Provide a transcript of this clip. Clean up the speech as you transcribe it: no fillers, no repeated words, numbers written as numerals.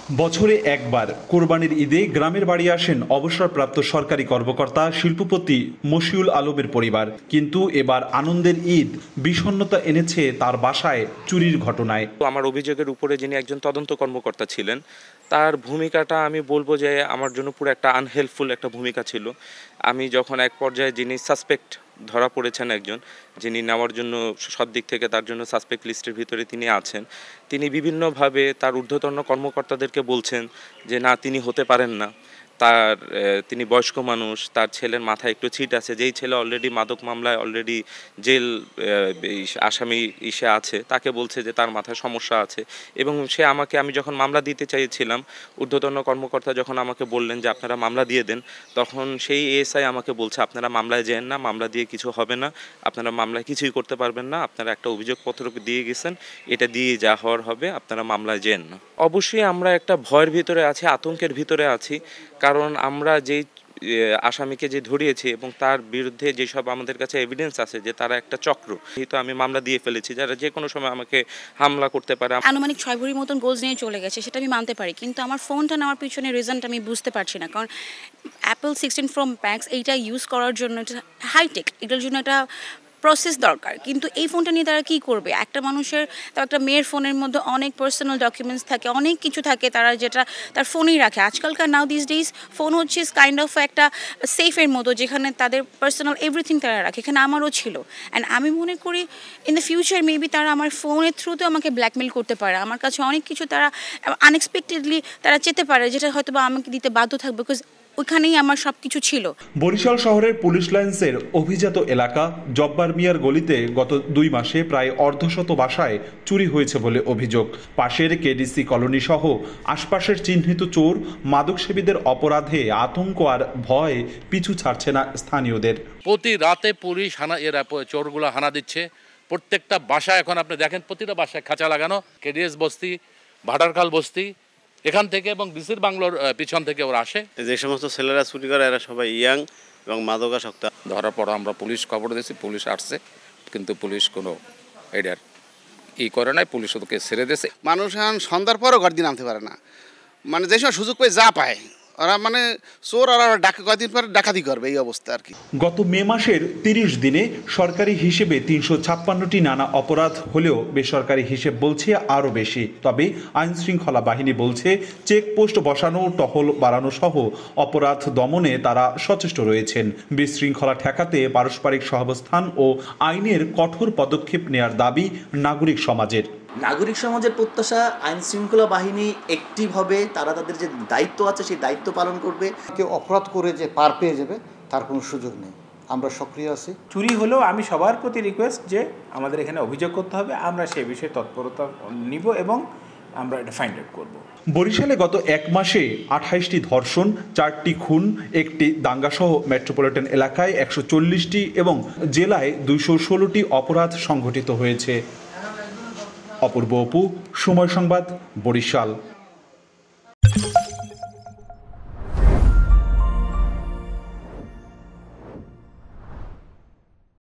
বছরে একবার কোরবানির ঈদে গ্রামের বাড়ি আসেন অবসরপ্রাপ্ত সরকারি কর্মকর্তা শিল্পপতি মশিউল আলমের পরিবার। কিন্তু এবার আনন্দের ঈদ বিষণ্ণতা এনেছে তার বাসায় চুরির ঘটনায়। আমার অভিযোগের উপরে যিনি একজন তদন্ত কর্মকর্তা ছিলেন, তার ভূমিকাটা আমি বলবো যে আমার জন্য পুরো একটা আনহেল্পফুল একটা ভূমিকা ছিল। আমি যখন এক পর্যায়ে যিনি সাসপেক্ট ধরা পড়েছেন, একজন যিনি নেওয়ার জন্য সব দিক থেকে তার জন্য সাসপেক্ট লিস্টের ভিতরে তিনি আছেন, তিনি বিভিন্নভাবে তার ঊর্ধ্বতন কর্মকর্তাদেরকে বলছেন যে না, তিনি হতে পারেন না। তিনি বয়স্ক মানুষ, তার ছেলের মাথায় একটু ছিট আছে, যেই ছেলে অলরেডি মাদক মামলায় অলরেডি জেল আসামি আছে, তাকে বলছে যে তার মাথায় সমস্যা আছে। এবং আমি যখন মামলা দিতে চাইছিলাম, ঊর্ধ্বতন কর্মকর্তা যখন আমাকে বললেন যে আপনারা মামলা দিয়ে দেন, তখন সেই এএসআই আমাকে বলছে আপনারা মামলায় যেন না, মামলা দিয়ে কিছু হবে না, আপনারা মামলায় কিছুই করতে পারবেন না, আপনারা একটা অভিযোগপত্র দিয়ে গেছেন, এটা দিয়ে যা হওয়ার হবে, আপনারা মামলায় যেন না। অবশ্যই আমরা একটা ভয়ের ভিতরে আছি, আতঙ্কের ভিতরে আছি, কারণ আমরা যেই আসামিকে যে ধরিয়েছি এবং তার বিরুদ্ধে যেসব আমাদের কাছে এভিডেন্স আছে যে তারা একটা চক্র, যেহেতু আমি মামলা দিয়ে ফেলেছি, যারা যে কোনো সময় আমাকে হামলা করতে পারে। আনুমানিক 6 ভরির মতন গোল্ড নিয়ে চলে গেছে, সেটা আমি মানতে পারি, কিন্তু আমার ফোনটা নেওয়ার পিছনে রিজনটা আমি বুঝতে পারছি না। কারণ অ্যাপল 16 Pro Max এইটা ইউজ করার জন্য এটা হাইটেক, এটার জন্য একটা প্রসেস দরকার, কিন্তু এই ফোনটা নিয়ে তারা কী করবে? একটা মানুষের, তার একটা মেয়ের ফোনের মধ্যে অনেক পার্সোনাল ডকুমেন্টস থাকে, অনেক কিছু থাকে, তারা যেটা তার ফোনেই রাখে। আজকালকার নাও দিস ডেজ ফোন হচ্ছে কাইন্ড অফ একটা সেফের মতো, যেখানে তাদের পার্সোনাল এভরিথিং তারা রাখে। এখানে আমারও ছিল। অ্যান্ড আমি মনে করি ইন দ্য ফিউচার মেবি তারা আমার ফোনের থ্রুতেও আমাকে ব্ল্যাকমেল করতে পারে। আমার কাছে অনেক কিছু তারা আনএক্সপেক্টেডলি তারা চেতে পারে, যেটা হয়তো বা আমাকে দিতে বাধ্য থাকবে, বিকজ ওইখানেই আমার সব কিছু ছিল। বরিশাল শহরের পুলিশ লাইন্সের অভিজাত এলাকা জব্বার মিয়ার গলিতে গত 2 মাসে প্রায় অর্ধশত বাসায় চুরি হয়েছে বলে অভিযোগ। পাশের কেডিসি কলোনি সহ আশপাশের চিহ্নিত চোর মাদকসেবীদের অপরাধে আতঙ্ক আর ভয় পিছু ছাড়ছে না স্থানীয়দের। প্রতি রাতে পুলিশ চোরগুলো হানা দিচ্ছে। প্রত্যেকটা বাসায় এখন আপনি দেখেন, প্রতিটা বাসায় খাঁচা লাগানো। কেডিএস বস্তি, ভাটারখাল বস্তি, এখান থেকে এবং ডিসির বাংলোর পিছন থেকে ওরা আসে। যে সমস্ত ছেলেরা চুরি করে এরা সবাই ইয়াং এবং মাদকাসক্ত। ধরার পর আমরা পুলিশ খবর দিয়েছি, পুলিশ আসছে, কিন্তু পুলিশ কোনো এটার করে নাই, পুলিশ ওদেরকে ছেড়ে দিয়েছে। মানুষ এখন সন্ধ্যার পরও ঘর দিয়ে নামতে পারে না, মানে যে সময় সুযোগ পেয়ে যা পায় ওরা, মানে চোর আর কয়েকদিন পরে ডাকাতি করবে, এই অবস্থা আর কি। গত মে মাসের 30 দিনে সরকারি হিসেবে 356টি নানা অপরাধ হলেও বেসরকারি হিসেব বলছে আরও বেশি। তবে আইন শৃঙ্খলা বাহিনী বলছে চেকপোস্ট বসানো, টহল বাড়ানো সহ অপরাধ দমনে তারা সচেষ্ট রয়েছেন। বিশৃঙ্খলা ঠেকাতে পারস্পরিক সহাবস্থান ও আইনের কঠোর পদক্ষেপ নেয়ার দাবি নাগরিক সমাজের। নাগরিক সমাজের প্রত্যাশা আইন শৃঙ্খলা বাহিনী অ্যাক্টিভ হবে, তারা তাদের যে দায়িত্ব আছে সেই দায়িত্ব পালন করবে। কেউ অপরাধ করে যে পার পেয়ে যাবে তার কোনো সুযোগ নেই, আমরা সক্রিয় আছি। চুরি হলেও আমি সবার প্রতি রিকোয়েস্ট যে আমাদের এখানে অভিযোগ করতে হবে, আমরা সেই বিষয়ে তৎপরতা নিব এবং আমরা এটা ফাইন্ড আউট করব। বরিশালে গত 1 মাসে 28টি ধর্ষণ, 4টি খুন, 1টি দাঙ্গাসহ মেট্রোপলিটন এলাকায় 140টি এবং জেলায় 216টি অপরাধ সংঘটিত হয়েছে। অপূর্ব অপু, সময় সংবাদ, বরিশাল।